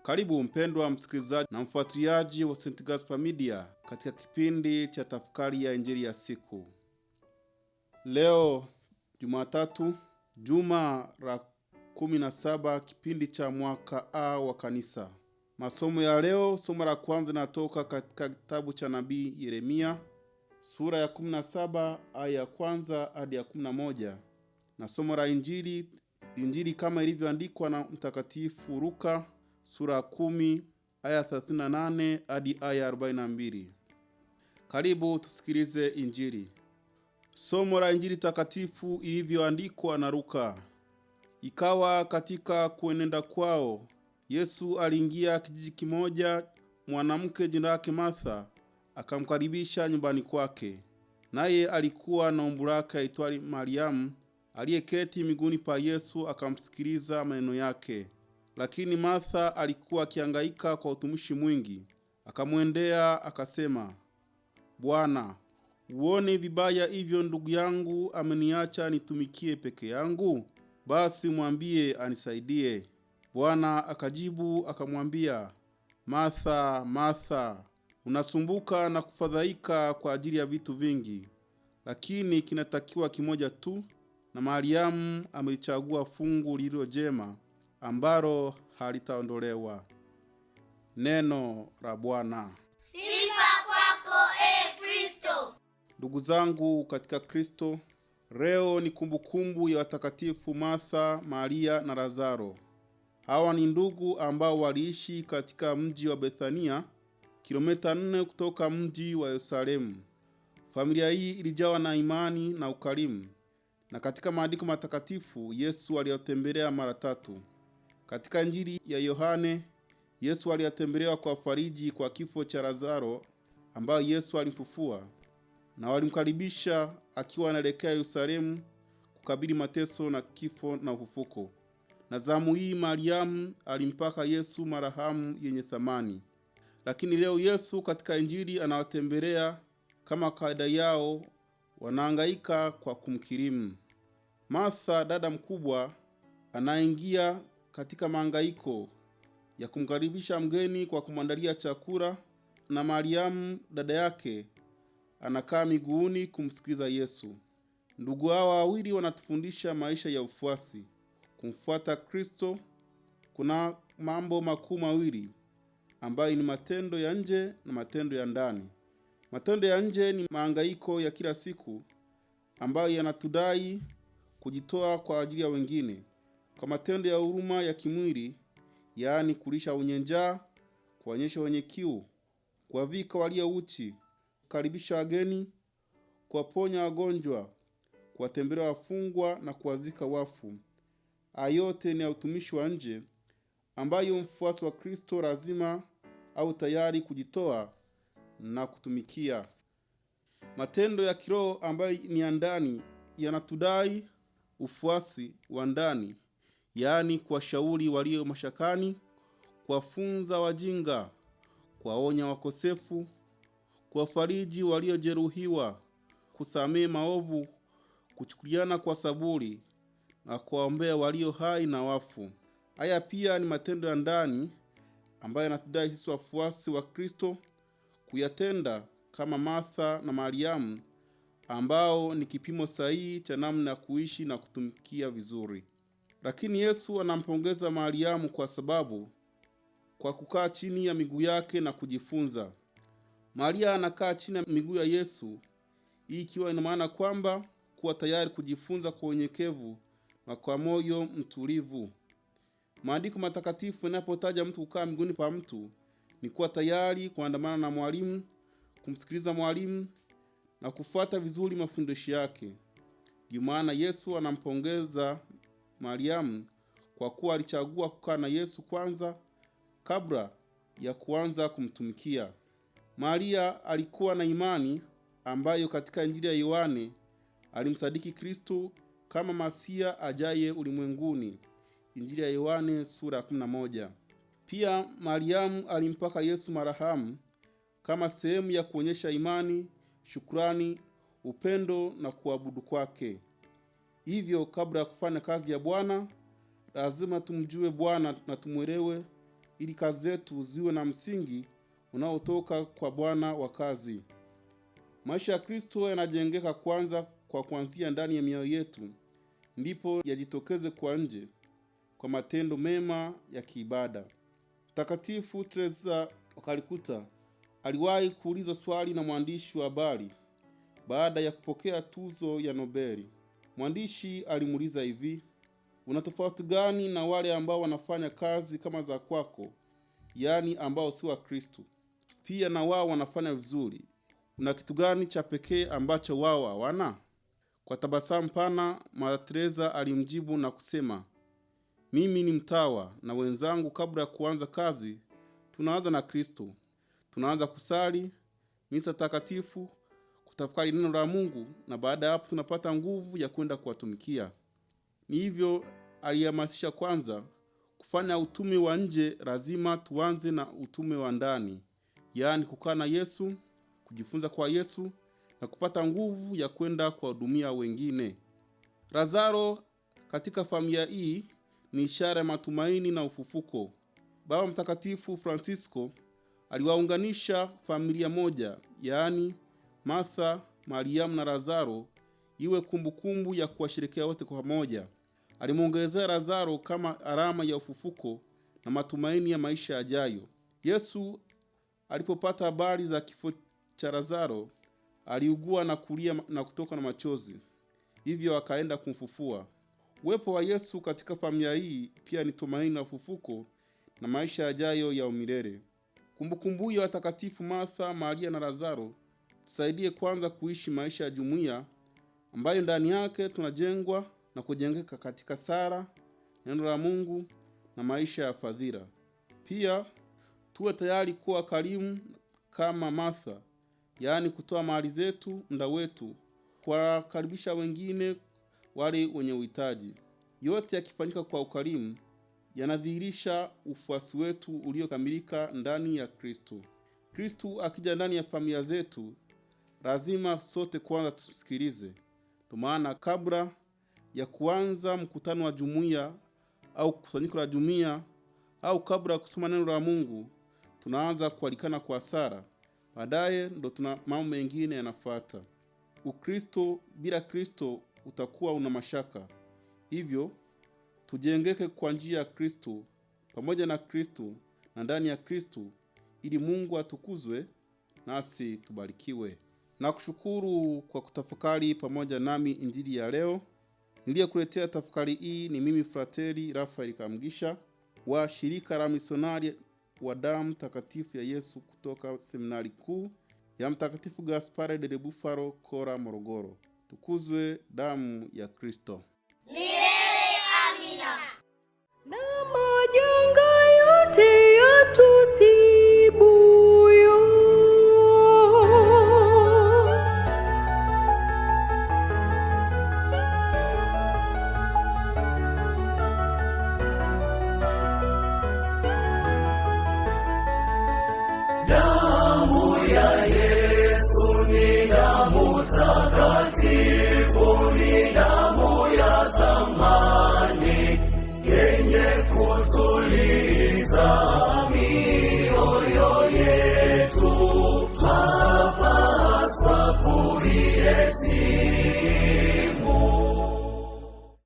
Karibu mpendwa msikilizaji na mfuatiliaji wa St. Gaspar Media katika kipindi cha tafakari ya injili ya siku. Leo Jumatatu, juma la 17 kipindi cha mwaka A wa kanisa. Masomo ya leo, somo la kwanza linatoka katika kitabu cha nabii Yeremia, sura ya 17 aya ya kwanza hadi ya 11. Na somo la injili kama ilivyoandikwa na mtakatifu Luka, sura 10 aya 38 hadi aya 42. Karibu tusikilize injili. Somo la injili takatifu ilivyoandikwa na Luka. Ikawa katika kuenenda kwao, Yesu aliingia kijiji kimoja. Mwanamke jina lake Martha akamkaribisha nyumbani kwake. Naye alikuwa na umbu lake aitwaye Mariamu, aliyeketi miguuni pa Yesu akamsikiliza maneno yake. Lakini Martha alikuwa akihangaika kwa utumishi mwingi. Akamwendea akasema, Bwana, uone vibaya hivyo ndugu yangu ameniacha nitumikie peke yangu? Basi mwambie anisaidie. Bwana akajibu akamwambia, Martha, Martha, unasumbuka na kufadhaika kwa ajili ya vitu vingi, lakini kinatakiwa kimoja tu, na Mariamu amelichagua fungu lililo jema, ambalo halitaondolewa. Neno la Bwana. Sifa kwako Kristo. Ndugu zangu katika Kristo, leo ni kumbukumbu ya watakatifu Martha, Maria na Lazaro. Hawa ni ndugu ambao waliishi katika mji wa Bethania, kilomita 4 kutoka mji wa Yerusalemu. Familia hii ilijawa na imani na ukarimu, na katika maandiko matakatifu Yesu aliwatembelea mara 3. Katika Injili ya Yohane, Yesu aliyatembelewa kwa fariji kwa kifo cha Lazaro ambayo Yesu alimfufua, na walimkaribisha akiwa anaelekea Yerusalemu kukabili mateso na kifo na ufufuko. Na zamu hii Mariamu alimpaka Yesu marahamu yenye thamani. Lakini leo Yesu katika Injili anawatembelea kama kawaida yao, wanahangaika kwa kumkirimu. Martha, dada mkubwa, anaingia katika mahangaiko ya kumkaribisha mgeni kwa kumwandalia chakula, na Mariamu dada yake anakaa miguuni kumsikiliza Yesu. Ndugu hawa wawili wanatufundisha maisha ya ufuasi. Kumfuata Kristo kuna mambo makuu mawili ambayo ni matendo ya nje na matendo ya ndani. Matendo ya nje ni mahangaiko ya kila siku ambayo yanatudai kujitoa kwa ajili ya wengine. Kwa matendo ya huruma ya kimwili, yaani kulisha wenye njaa, kuonyesha wenye kiu, kuwavika walio uchi, kukaribisha wageni, kuwaponya wagonjwa, kuwatembelea wafungwa na kuwazika wafu. Ayote ni ya utumishi wa nje ambayo mfuasi wa Kristo lazima au tayari kujitoa na kutumikia. Matendo ya kiroho ambayo ni ya ndani yanatudai ufuasi wa ndani, yaani kuwashauri walio mashakani, kuwafunza wajinga, kuwaonya wakosefu, kuwafariji waliojeruhiwa, kusamehe maovu, kuchukuliana kwa saburi na kuwaombea walio hai na wafu. Haya pia ni matendo ya ndani ambayo yanatudai sisi wafuasi wa Kristo kuyatenda kama Martha na Mariamu, ambao ni kipimo sahihi cha namna ya kuishi na kutumikia vizuri. Lakini Yesu anampongeza Mariamu kwa kukaa chini ya miguu yake na kujifunza. Maria anakaa chini ya miguu ya Yesu, hii ikiwa ina maana kwamba kuwa tayari kujifunza kwa unyenyekevu na kwa moyo mtulivu. Maandiko matakatifu yanapotaja mtu kukaa miguuni pa mtu, ni kuwa tayari kuandamana na mwalimu, kumsikiliza mwalimu na kufuata vizuri mafundisho yake. Ndio maana Yesu anampongeza Mariamu kwa kuwa alichagua kukaa na Yesu kwanza kabla ya kuanza kumtumikia. Maria alikuwa na imani ambayo katika Injili ya Yohane alimsadiki Kristo kama Masia ajaye ulimwenguni. Injili ya Yohane sura 11. Pia Mariamu alimpaka Yesu marahamu kama sehemu ya kuonyesha imani, shukrani, upendo na kuabudu kwake. Hivyo kabla ya kufanya kazi ya Bwana, lazima tumjue Bwana na tumwelewe ili kazi zetu ziwe na msingi unaotoka kwa Bwana wa kazi. Maisha ya Kristo yanajengeka kwanza kwa kuanzia ndani ya mioyo yetu, ndipo yajitokeze kwa nje kwa matendo mema ya kiibada. Mtakatifu Teresa wa Calcutta aliwahi kuulizwa swali na mwandishi wa habari baada ya kupokea tuzo ya Nobeli. Mwandishi alimuuliza hivi: una tofauti gani na wale ambao wanafanya kazi kama za kwako, yaani ambao si wa Kristo? Pia na wao wanafanya vizuri. Una kitu gani cha pekee ambacho wao hawana? Kwa tabasamu pana, Mama Teresa alimjibu na kusema, mimi ni mtawa, na wenzangu kabla ya kuanza kazi tunaanza na Kristo. Tunaanza kusali misa takatifu, kutafakari neno la Mungu, na baada ya hapo tunapata nguvu ya kwenda kuwatumikia. Ni hivyo alihamasisha kwanza kufanya utume wa nje, lazima tuanze na utume wa ndani, yaani kukaa na Yesu, kujifunza kwa Yesu na kupata nguvu ya kwenda kuwahudumia wengine. Lazaro katika familia hii ni ishara ya matumaini na ufufuko. Baba Mtakatifu Francisco aliwaunganisha familia moja, yaani Martha, Mariamu na Lazaro, iwe kumbukumbu ya kuwashirikia wote kwa pamoja. Alimuongezea Lazaro kama alama ya ufufuko na matumaini ya maisha yajayo. Yesu alipopata habari za kifo cha Lazaro, aliugua na kulia na kutoka na machozi, hivyo akaenda kumfufua. Uwepo wa Yesu katika familia hii pia ni tumaini la ufufuko na maisha yajayo ya umilele. Kumbukumbu ya watakatifu Martha, Maria na Lazaro tusaidie kwanza kuishi maisha ya jumuiya ambayo ndani yake tunajengwa na kujengeka katika sala, neno la Mungu na maisha ya fadhila. Pia tuwe tayari kuwa karimu kama Martha, yaani kutoa mali zetu, muda wetu, kuwakaribisha wengine wale wenye uhitaji. Yote yakifanyika kwa ukarimu yanadhihirisha ufuasi wetu uliokamilika ndani ya Kristo. Kristo akija ndani ya familia zetu, lazima sote kwanza tusikilize. Kwa maana kabla ya kuanza mkutano wa jumuiya au kusanyiko la jumuiya au kabla ya kusoma neno la Mungu, tunaanza kualikana kwa sala. Baadaye ndo mambo mengine yanafuata. Ukristo bila Kristo utakuwa una mashaka. Hivyo tujengeke kwa njia ya Kristo, pamoja na Kristo na ndani ya Kristo, ili Mungu atukuzwe nasi tubarikiwe. Na kushukuru kwa kutafakari pamoja nami injili ya leo. Niliyekuletea tafakari hii ni mimi Frateri Rafael Kamugisha wa shirika la misionari wa damu takatifu ya Yesu kutoka seminari kuu ya Mtakatifu Gaspare del Bufalo, Kora, Morogoro. Tukuzwe damu ya Kristo. Milele amina. Na majanga yote yatusibuyo, damu ya Yesu ni damu takatifu, ni damu ya thamani yenye kutulia